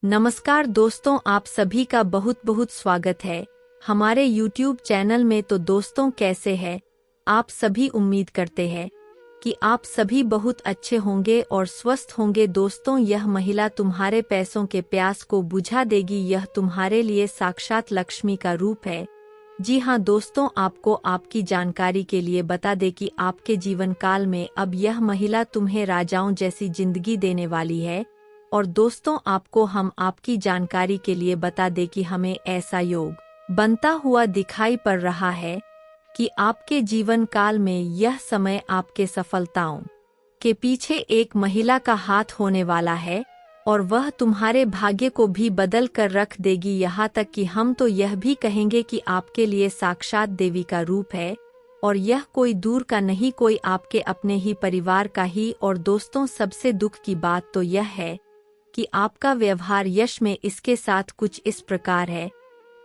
नमस्कार दोस्तों, आप सभी का बहुत बहुत स्वागत है हमारे YouTube चैनल में। तो दोस्तों, कैसे हैं आप सभी? उम्मीद करते हैं कि आप सभी बहुत अच्छे होंगे और स्वस्थ होंगे। दोस्तों, यह महिला तुम्हारे पैसों के प्यास को बुझा देगी। यह तुम्हारे लिए साक्षात लक्ष्मी का रूप है। जी हाँ दोस्तों, आपको आपकी जानकारी के लिए बता दें कि आपके जीवन काल में अब यह महिला तुम्हें राजाओं जैसी जिंदगी देने वाली है। और दोस्तों, आपको हम आपकी जानकारी के लिए बता दें कि हमें ऐसा योग बनता हुआ दिखाई पड़ रहा है कि आपके जीवन काल में यह समय आपके सफलताओं के पीछे एक महिला का हाथ होने वाला है और वह तुम्हारे भाग्य को भी बदल कर रख देगी। यहाँ तक कि हम तो यह भी कहेंगे कि आपके लिए साक्षात देवी का रूप है और यह कोई दूर का नहीं, कोई आपके अपने ही परिवार का ही। और दोस्तों, सबसे दुख की बात तो यह है कि आपका व्यवहार यश में इसके साथ कुछ इस प्रकार है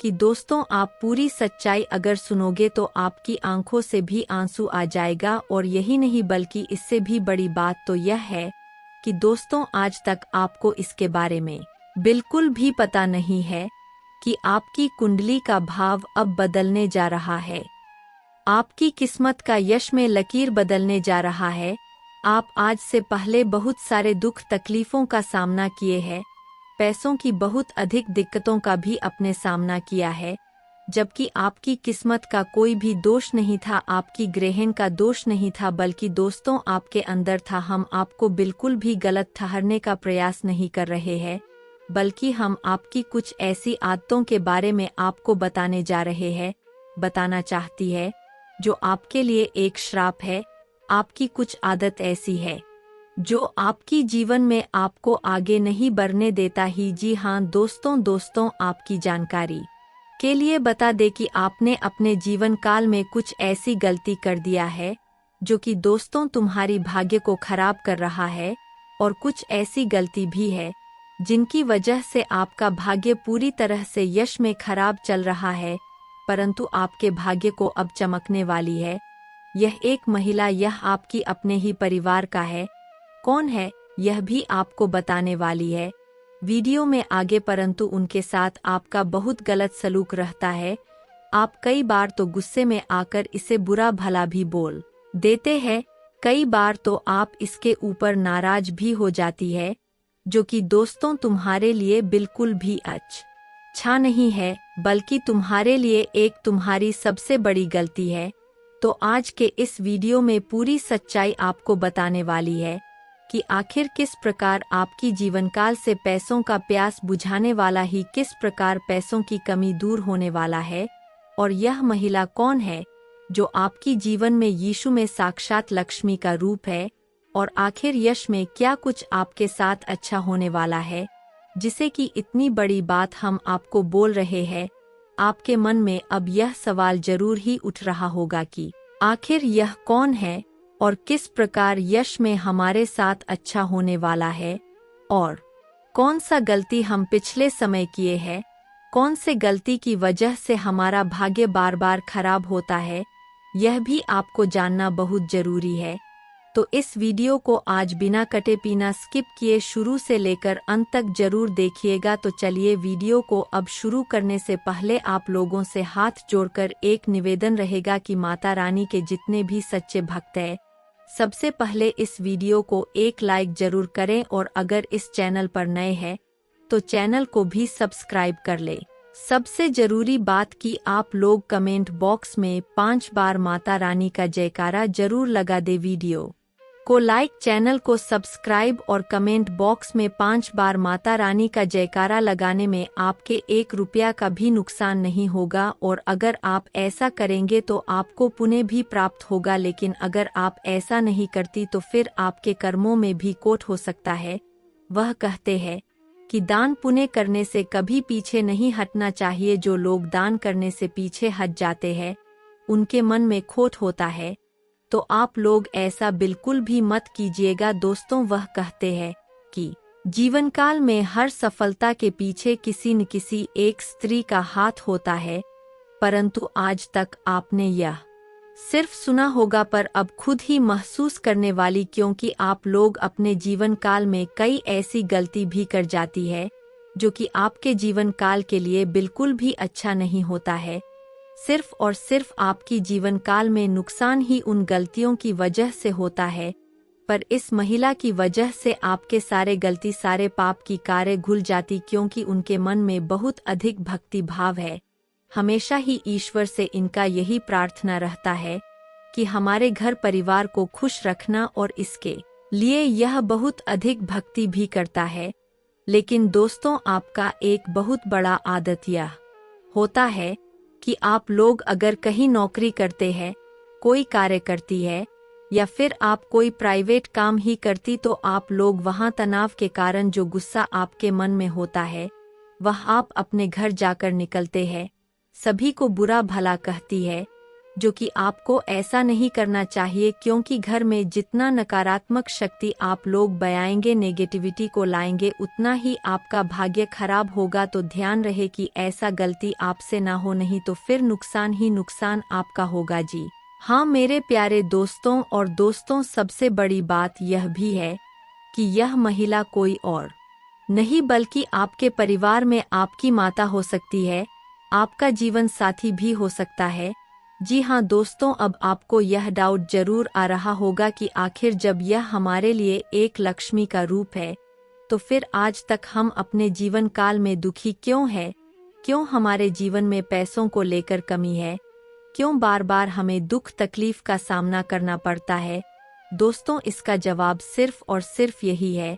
कि दोस्तों, आप पूरी सच्चाई अगर सुनोगे तो आपकी आंखों से भी आंसू आ जाएगा। और यही नहीं बल्कि इससे भी बड़ी बात तो यह है कि दोस्तों, आज तक आपको इसके बारे में बिल्कुल भी पता नहीं है कि आपकी कुंडली का भाव अब बदलने जा रहा है। आपकी किस्मत का यश में लकीर बदलने जा रहा है। आप आज से पहले बहुत सारे दुख तकलीफों का सामना किए हैं, पैसों की बहुत अधिक दिक्कतों का भी अपने सामना किया है, जबकि आपकी किस्मत का कोई भी दोष नहीं था, आपकी ग्रहण का दोष नहीं था, बल्कि दोस्तों आपके अंदर था। हम आपको बिल्कुल भी गलत ठहरने का प्रयास नहीं कर रहे हैं, बल्कि हम आपकी कुछ ऐसी आदतों के बारे में आपको बताने जा रहे हैं, बताना चाहती है, जो आपके लिए एक श्राप है। आपकी कुछ आदत ऐसी है जो आपकी जीवन में आपको आगे नहीं बढ़ने देता ही। जी हाँ दोस्तों, आपकी जानकारी के लिए बता दे कि आपने अपने जीवन काल में कुछ ऐसी गलती कर दिया है जो कि दोस्तों तुम्हारी भाग्य को खराब कर रहा है। और कुछ ऐसी गलती भी है जिनकी वजह से आपका भाग्य पूरी तरह से यश में खराब चल रहा है, परंतु आपके भाग्य को अब चमकने वाली है। यह एक महिला, यह आपकी अपने ही परिवार का है। कौन है यह भी आपको बताने वाली है वीडियो में आगे। परंतु उनके साथ आपका बहुत गलत सलूक रहता है। आप कई बार तो गुस्से में आकर इसे बुरा भला भी बोल देते हैं, कई बार तो आप इसके ऊपर नाराज भी हो जाती है, जो कि दोस्तों तुम्हारे लिए बिल्कुल भी अच्छा नहीं है, बल्कि तुम्हारे लिए एक तुम्हारी सबसे बड़ी गलती है। तो आज के इस वीडियो में पूरी सच्चाई आपको बताने वाली है कि आखिर किस प्रकार आपकी जीवनकाल से पैसों का प्यास बुझाने वाला ही किस प्रकार पैसों की कमी दूर होने वाला है। और यह महिला कौन है जो आपकी जीवन में यीशु में साक्षात लक्ष्मी का रूप है। और आखिर यश में क्या कुछ आपके साथ अच्छा होने वाला है, जिसे कि इतनी बड़ी बात हम आपको बोल रहे हैं। आपके मन में अब यह सवाल जरूर ही उठ रहा होगा कि आखिर यह कौन है और किस प्रकार यश में हमारे साथ अच्छा होने वाला है, और कौन सा गलती हम पिछले समय किए हैं, कौन से गलती की वजह से हमारा भाग्य बार बार खराब होता है। यह भी आपको जानना बहुत जरूरी है। तो इस वीडियो को आज बिना कटे पीना स्किप किए शुरू से लेकर अंत तक जरूर देखिएगा। तो चलिए, वीडियो को अब शुरू करने से पहले आप लोगों से हाथ जोड़कर एक निवेदन रहेगा कि माता रानी के जितने भी सच्चे भक्त हैं, सबसे पहले इस वीडियो को एक लाइक जरूर करें, और अगर इस चैनल पर नए हैं तो चैनल को भी सब्सक्राइब कर ले। सबसे जरूरी बात कि आप लोग कमेंट बॉक्स में 5 बार माता रानी का जयकारा जरूर लगा दे। वीडियो को लाइक, चैनल को सब्सक्राइब और कमेंट बॉक्स में 5 बार माता रानी का जयकारा लगाने में आपके 1 रुपया का भी नुकसान नहीं होगा। और अगर आप ऐसा करेंगे तो आपको पुण्य भी प्राप्त होगा, लेकिन अगर आप ऐसा नहीं करती तो फिर आपके कर्मों में भी कोट हो सकता है। वह कहते हैं कि दान पुण्य करने से कभी पीछे नहीं हटना चाहिए। जो लोग दान करने से पीछे हट जाते हैं उनके मन में खोट होता है, तो आप लोग ऐसा बिल्कुल भी मत कीजिएगा। दोस्तों, वह कहते हैं कि जीवनकाल में हर सफलता के पीछे किसी न किसी एक स्त्री का हाथ होता है, परंतु आज तक आपने यह सिर्फ सुना होगा पर अब खुद ही महसूस करने वाली, क्योंकि आप लोग अपने जीवन काल में कई ऐसी गलती भी कर जाती है जो कि आपके जीवन काल के लिए बिल्कुल भी अच्छा नहीं होता है। सिर्फ और सिर्फ आपकी जीवन काल में नुकसान ही उन गलतियों की वजह से होता है, पर इस महिला की वजह से आपके सारे गलती सारे पाप की कार्य घुल जाती, क्योंकि उनके मन में बहुत अधिक भक्ति भाव है। हमेशा ही ईश्वर से इनका यही प्रार्थना रहता है कि हमारे घर परिवार को खुश रखना, और इसके लिए यह बहुत अधिक भक्ति भी करता है। लेकिन दोस्तों, आपका एक बहुत बड़ा आदत यह होता है कि आप लोग अगर कहीं नौकरी करते हैं, कोई कार्य करती है, या फिर आप कोई प्राइवेट काम ही करती, तो आप लोग वहां तनाव के कारण जो गुस्सा आपके मन में होता है वह आप अपने घर जाकर निकलते हैं, सभी को बुरा भला कहती है, जो कि आपको ऐसा नहीं करना चाहिए, क्योंकि घर में जितना नकारात्मक शक्ति आप लोग बयाएंगे, नेगेटिविटी को लाएंगे, उतना ही आपका भाग्य खराब होगा। तो ध्यान रहे कि ऐसा गलती आपसे ना हो, नहीं तो फिर नुकसान ही नुकसान आपका होगा जी। हाँ मेरे प्यारे दोस्तों और दोस्तों, सबसे बड़ी बात यह भी है कि यह महिला कोई और नहीं बल्कि आपके परिवार में आपकी माता हो सकती है, आपका जीवन साथी भी हो सकता है। जी हाँ दोस्तों, अब आपको यह डाउट जरूर आ रहा होगा कि आखिर जब यह हमारे लिए एक लक्ष्मी का रूप है, तो फिर आज तक हम अपने जीवन काल में दुखी क्यों है? क्यों हमारे जीवन में पैसों को लेकर कमी है? क्यों बार बार हमें दुख तकलीफ का सामना करना पड़ता है? दोस्तों, इसका जवाब सिर्फ और सिर्फ यही है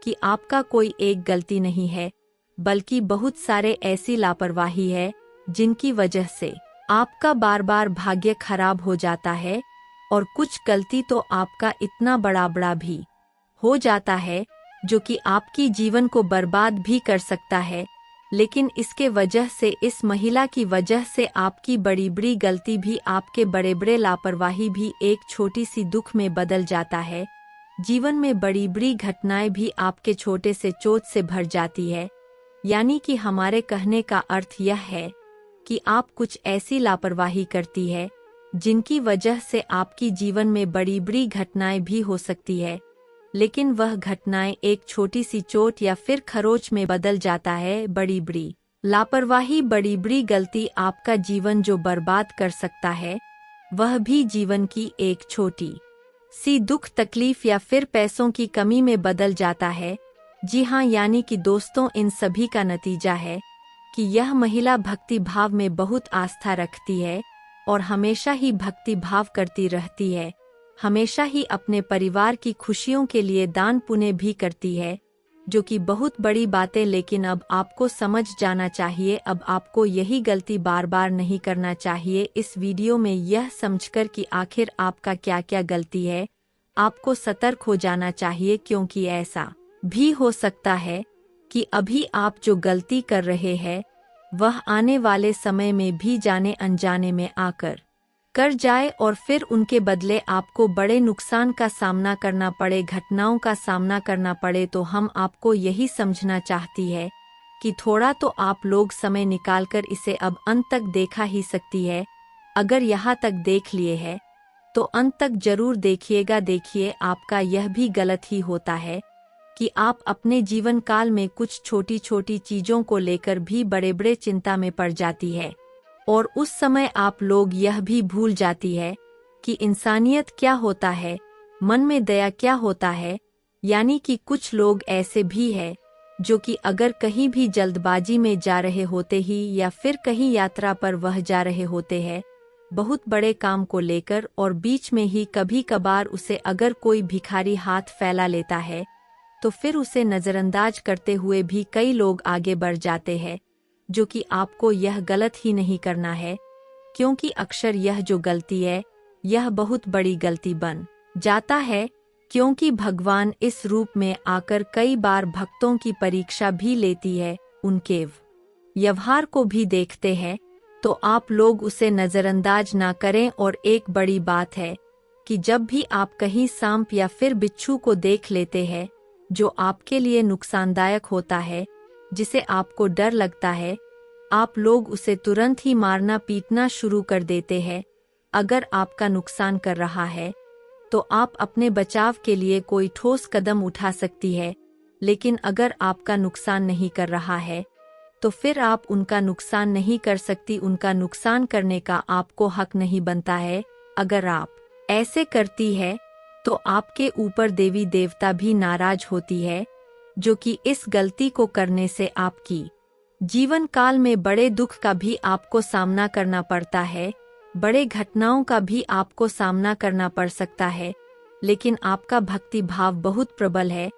कि आपका कोई एक गलती नहीं है, बल्कि बहुत सारे ऐसी लापरवाही है जिनकी वजह से आपका बार बार भाग्य खराब हो जाता है। और कुछ गलती तो आपका इतना बड़ा बड़ा भी हो जाता है जो कि आपकी जीवन को बर्बाद भी कर सकता है। लेकिन इसके वजह से, इस महिला की वजह से, आपकी बड़ी बड़ी गलती भी, आपके बड़े बड़े लापरवाही भी एक छोटी सी दुख में बदल जाता है। जीवन में बड़ी बड़ी घटनाएं भी आपके छोटे से चोट से भर जाती है। यानी कि हमारे कहने का अर्थ यह है कि आप कुछ ऐसी लापरवाही करती है जिनकी वजह से आपकी जीवन में बड़ी बड़ी घटनाएं भी हो सकती है, लेकिन वह घटनाएं एक छोटी सी चोट या फिर खरोच में बदल जाता है। बड़ी बड़ी लापरवाही, बड़ी बड़ी गलती आपका जीवन जो बर्बाद कर सकता है, वह भी जीवन की एक छोटी सी दुख तकलीफ या फिर पैसों की कमी में बदल जाता है। जी हाँ, यानी कि दोस्तों, इन सभी का नतीजा है कि यह महिला भक्ति भाव में बहुत आस्था रखती है और हमेशा ही भक्ति भाव करती रहती है, हमेशा ही अपने परिवार की खुशियों के लिए दान पुण्य भी करती है, जो कि बहुत बड़ी बातें। लेकिन अब आपको समझ जाना चाहिए, अब आपको यही गलती बार बार नहीं करना चाहिए। इस वीडियो में यह समझकर कि आखिर आपका क्या क्या गलती है, आपको सतर्क हो जाना चाहिए, क्योंकि ऐसा भी हो सकता है कि अभी आप जो गलती कर रहे हैं वह आने वाले समय में भी जाने अनजाने में आकर कर जाए, और फिर उनके बदले आपको बड़े नुकसान का सामना करना पड़े, घटनाओं का सामना करना पड़े। तो हम आपको यही समझना चाहती है कि थोड़ा तो आप लोग समय निकालकर इसे अब अंत तक देखा ही सकती है। अगर यहाँ तक देख लिए है तो अंत तक जरूर देखिएगा। देखिए, आपका यह भी गलत ही होता है कि आप अपने जीवन काल में कुछ छोटी छोटी चीजों को लेकर भी बड़े बड़े चिंता में पड़ जाती है, और उस समय आप लोग यह भी भूल जाती है कि इंसानियत क्या होता है, मन में दया क्या होता है। यानी कि कुछ लोग ऐसे भी हैं जो कि अगर कहीं भी जल्दबाजी में जा रहे होते ही या फिर कहीं यात्रा पर वह जा रहे होते हैं बहुत बड़े काम को लेकर, और बीच में ही कभी कभार उसे अगर कोई भिखारी हाथ फैला लेता है तो फिर उसे नज़रअंदाज करते हुए भी कई लोग आगे बढ़ जाते हैं, जो कि आपको यह गलत ही नहीं करना है, क्योंकि अक्सर यह जो गलती है यह बहुत बड़ी गलती बन जाता है, क्योंकि भगवान इस रूप में आकर कई बार भक्तों की परीक्षा भी लेती है, उनके व्यवहार को भी देखते हैं। तो आप लोग उसे नज़रअंदाज ना करें। और एक बड़ी बात है कि जब भी आप कहीं सांप या फिर बिच्छू को देख लेते हैं जो आपके लिए नुकसानदायक होता है, जिसे आपको डर लगता है, आप लोग उसे तुरंत ही मारना पीटना शुरू कर देते हैं। अगर आपका नुकसान कर रहा है तो आप अपने बचाव के लिए कोई ठोस कदम उठा सकती है, लेकिन अगर आपका नुकसान नहीं कर रहा है तो फिर आप उनका नुकसान नहीं कर सकती। उनका नुकसान करने का आपको हक नहीं बनता है। अगर आप ऐसे करती है तो आपके ऊपर देवी देवता भी नाराज होती है, जो कि इस गलती को करने से आपकी जीवन काल में बड़े दुख का भी आपको सामना करना पड़ता है, बड़े घटनाओं का भी आपको सामना करना पड़ सकता है। लेकिन आपका भक्ति भाव बहुत प्रबल है।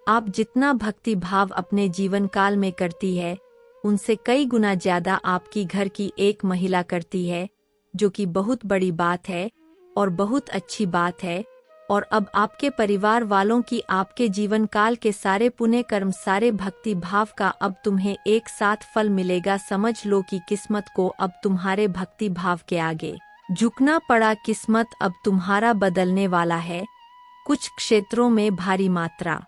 आप जितना भक्ति भाव अपने जीवन काल में करती है, उनसे कई गुना ज्यादा आपकी घर की एक महिला करती है, जो कि बहुत बड़ी बात है और बहुत अच्छी बात है। और अब आपके परिवार वालों की आपके जीवन काल के सारे पुण्य कर्म, सारे भक्ति भाव का अब तुम्हें एक साथ फल मिलेगा। समझ लो कि किस्मत को अब तुम्हारे भक्ति भाव के आगे झुकना पड़ा। किस्मत अब तुम्हारा बदलने वाला है। कुछ क्षेत्रों में भारी मात्रा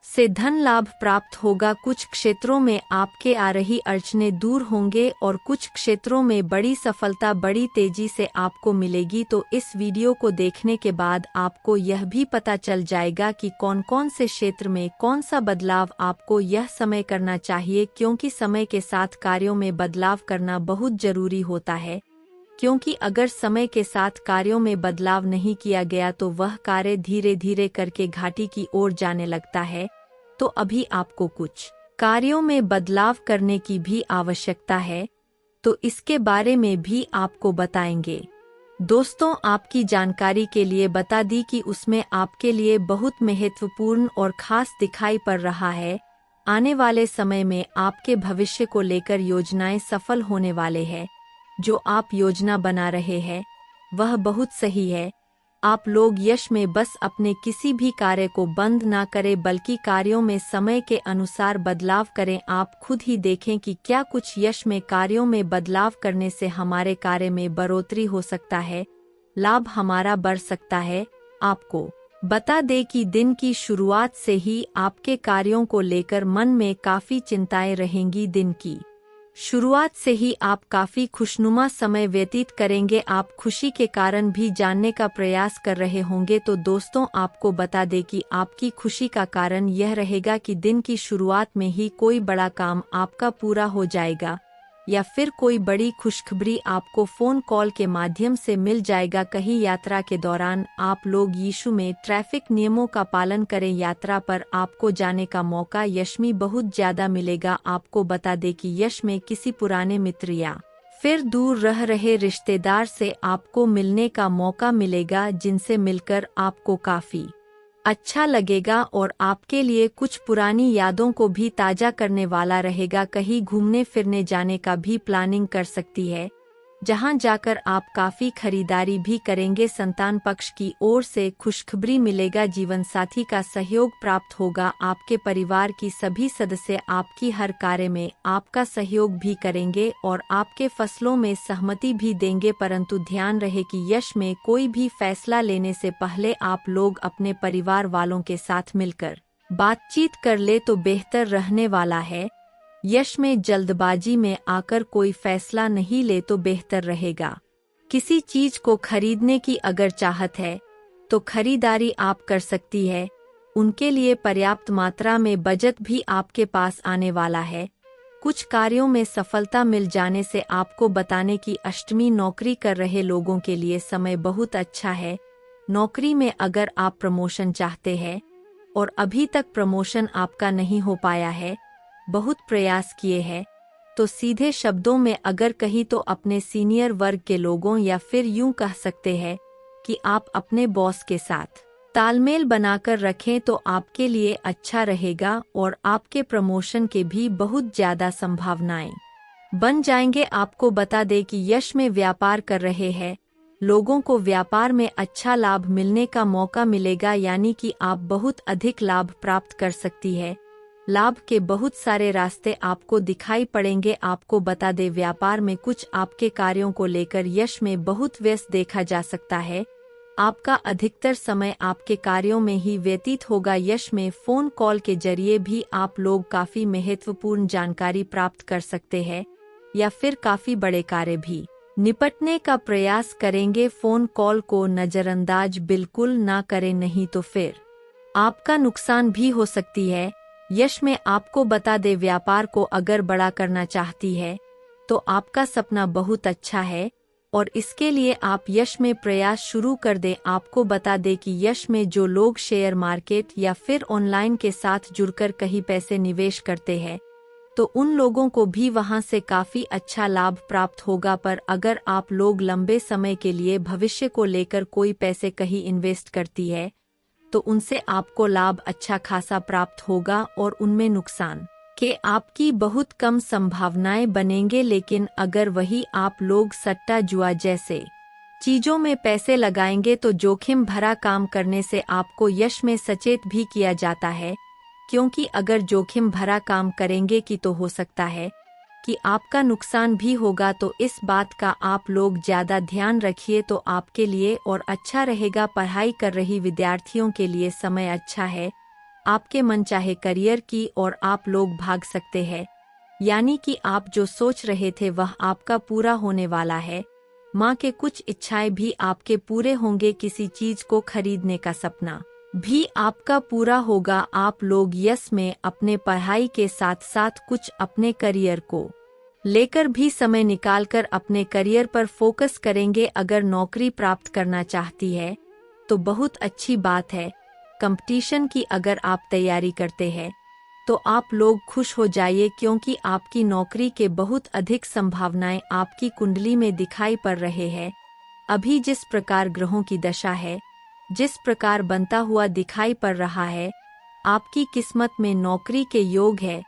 से धन लाभ प्राप्त होगा, कुछ क्षेत्रों में आपके आ रही अड़चनें दूर होंगे और कुछ क्षेत्रों में बड़ी सफलता बड़ी तेजी से आपको मिलेगी। तो इस वीडियो को देखने के बाद आपको यह भी पता चल जाएगा कि कौन कौन से क्षेत्र में कौन सा बदलाव आपको यह समय करना चाहिए, क्योंकि समय के साथ कार्यों में बदलाव करना बहुत जरूरी होता है। क्योंकि अगर समय के साथ कार्यों में बदलाव नहीं किया गया तो वह कार्य धीरे धीरे करके घाटी की ओर जाने लगता है। तो अभी आपको कुछ कार्यों में बदलाव करने की भी आवश्यकता है, तो इसके बारे में भी आपको बताएंगे। दोस्तों, आपकी जानकारी के लिए बता दी कि उसमें आपके लिए बहुत महत्वपूर्ण और खास दिखाई पड़ रहा है। आने वाले समय में आपके भविष्य को लेकर योजनाएं सफल होने वाले हैं। जो आप योजना बना रहे हैं वह बहुत सही है। आप लोग यश में बस अपने किसी भी कार्य को बंद ना करें, बल्कि कार्यों में समय के अनुसार बदलाव करें। आप खुद ही देखें कि क्या कुछ यश में कार्यों में बदलाव करने से हमारे कार्य में बढ़ोतरी हो सकता है, लाभ हमारा बढ़ सकता है। आपको बता दें कि दिन की शुरुआत से ही आपके कार्यों को लेकर मन में काफी चिंताएं रहेंगी। दिन की शुरुआत से ही आप काफी खुशनुमा समय व्यतीत करेंगे। आप खुशी के कारण भी जानने का प्रयास कर रहे होंगे। तो दोस्तों, आपको बता दें कि आपकी खुशी का कारण यह रहेगा कि दिन की शुरुआत में ही कोई बड़ा काम आपका पूरा हो जाएगा, या फिर कोई बड़ी खुशखबरी आपको फोन कॉल के माध्यम से मिल जाएगा। कहीं यात्रा के दौरान आप लोग यीशु में ट्रैफिक नियमों का पालन करें। यात्रा पर आपको जाने का मौका यश में बहुत ज्यादा मिलेगा। आपको बता दें कि यश में किसी पुराने मित्र या फिर दूर रह रहे रिश्तेदार से आपको मिलने का मौका मिलेगा, जिनसे मिलकर आपको काफी अच्छा लगेगा और आपके लिए कुछ पुरानी यादों को भी ताजा करने वाला रहेगा। कहीं घूमने फिरने जाने का भी प्लानिंग कर सकती है, जहां जाकर आप काफी खरीदारी भी करेंगे। संतान पक्ष की ओर से खुशखबरी मिलेगा, जीवन साथी का सहयोग प्राप्त होगा। आपके परिवार की सभी सदस्य आपकी हर कार्य में आपका सहयोग भी करेंगे और आपके फैसलों में सहमति भी देंगे। परंतु ध्यान रहे कि यश में कोई भी फैसला लेने से पहले आप लोग अपने परिवार वालों के साथ मिलकर बातचीत कर ले तो बेहतर रहने वाला है। यश में जल्दबाजी में आकर कोई फैसला नहीं ले तो बेहतर रहेगा। किसी चीज को खरीदने की अगर चाहत है तो खरीदारी आप कर सकती है। उनके लिए पर्याप्त मात्रा में बजट भी आपके पास आने वाला है। कुछ कार्यों में सफलता मिल जाने से आपको बताने की अष्टमी नौकरी कर रहे लोगों के लिए समय बहुत अच्छा है। नौकरी में अगर आप प्रमोशन चाहते हैं और अभी तक प्रमोशन आपका नहीं हो पाया है, बहुत प्रयास किए हैं, तो सीधे शब्दों में अगर कहीं तो अपने सीनियर वर्ग के लोगों या फिर यूं कह सकते हैं कि आप अपने बॉस के साथ तालमेल बनाकर रखें तो आपके लिए अच्छा रहेगा और आपके प्रमोशन के भी बहुत ज्यादा संभावनाएं बन जाएंगे। आपको बता दें कि यश में व्यापार कर रहे हैं लोगों को व्यापार में अच्छा लाभ मिलने का मौका मिलेगा, यानी कि आप बहुत अधिक लाभ प्राप्त कर सकती है। लाभ के बहुत सारे रास्ते आपको दिखाई पड़ेंगे। आपको बता दे, व्यापार में कुछ आपके कार्यों को लेकर यश में बहुत व्यस्त देखा जा सकता है। आपका अधिकतर समय आपके कार्यों में ही व्यतीत होगा। यश में फोन कॉल के जरिए भी आप लोग काफी महत्वपूर्ण जानकारी प्राप्त कर सकते हैं, या फिर काफी बड़े कार्य भी निपटने का प्रयास करेंगे। फोन कॉल को नजरअंदाज बिल्कुल ना करें, नहीं तो फिर आपका नुकसान भी हो सकती है। यश में आपको बता दे, व्यापार को अगर बड़ा करना चाहती है तो आपका सपना बहुत अच्छा है और इसके लिए आप यश में प्रयास शुरू कर दें। आपको बता दें कि यश में जो लोग शेयर मार्केट या फिर ऑनलाइन के साथ जुड़कर कहीं पैसे निवेश करते हैं तो उन लोगों को भी वहां से काफी अच्छा लाभ प्राप्त होगा। पर अगर आप लोग लंबे समय के लिए भविष्य को लेकर कोई पैसे कहीं इन्वेस्ट करती है तो उनसे आपको लाभ अच्छा खासा प्राप्त होगा और उनमें नुकसान के आपकी बहुत कम संभावनाएं बनेंगे। लेकिन अगर वही आप लोग सट्टा जुआ जैसे चीजों में पैसे लगाएंगे तो जोखिम भरा काम करने से आपको यश में सचेत भी किया जाता है, क्योंकि अगर जोखिम भरा काम करेंगे कि तो हो सकता है कि आपका नुकसान भी होगा। तो इस बात का आप लोग ज्यादा ध्यान रखिए तो आपके लिए और अच्छा रहेगा। पढ़ाई कर रही विद्यार्थियों के लिए समय अच्छा है, आपके मनचाहे करियर की और आप लोग भाग सकते हैं, यानी कि आप जो सोच रहे थे वह आपका पूरा होने वाला है। माँ के कुछ इच्छाएं भी आपके पूरे होंगे, किसी चीज को खरीदने का सपना भी आपका पूरा होगा। आप लोग यस में अपने पढ़ाई के साथ साथ कुछ अपने करियर को लेकर भी समय निकालकर अपने करियर पर फोकस करेंगे। अगर नौकरी प्राप्त करना चाहती है तो बहुत अच्छी बात है। कंपटीशन की अगर आप तैयारी करते हैं तो आप लोग खुश हो जाइए, क्योंकि आपकी नौकरी के बहुत अधिक संभावनाएं आपकी कुंडली में दिखाई पड़ रहे हैं। अभी जिस प्रकार ग्रहों की दशा है, जिस प्रकार बनता हुआ दिखाई पड़ रहा है, आपकी किस्मत में नौकरी के योग है।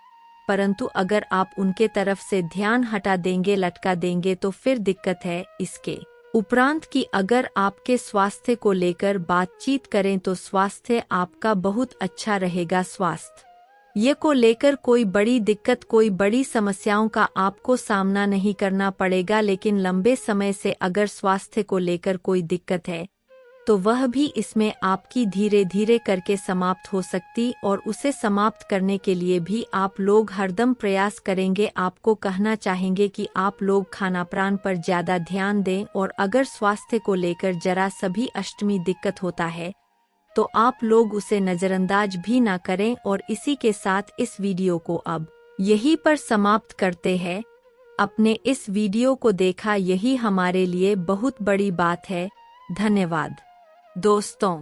परंतु अगर आप उनके तरफ से ध्यान हटा देंगे, लटका देंगे तो फिर दिक्कत है। इसके उपरांत की अगर आपके स्वास्थ्य को लेकर बातचीत करें तो स्वास्थ्य आपका बहुत अच्छा रहेगा। स्वास्थ्य ये को लेकर कोई बड़ी दिक्कत, कोई बड़ी समस्याओं का आपको सामना नहीं करना पड़ेगा। लेकिन लंबे समय से अगर स्वास्थ्य को लेकर कोई दिक्कत है तो वह भी इसमें आपकी धीरे धीरे करके समाप्त हो सकती, और उसे समाप्त करने के लिए भी आप लोग हरदम प्रयास करेंगे। आपको कहना चाहेंगे कि आप लोग खाना प्राण पर ज्यादा ध्यान दें, और अगर स्वास्थ्य को लेकर जरा सभी अष्टमी दिक्कत होता है तो आप लोग उसे नजरअंदाज भी ना करें। और इसी के साथ इस वीडियो को अब यहीं पर समाप्त करते हैं। अपने इस वीडियो को देखा, यही हमारे लिए बहुत बड़ी बात है। धन्यवाद दोस्तों।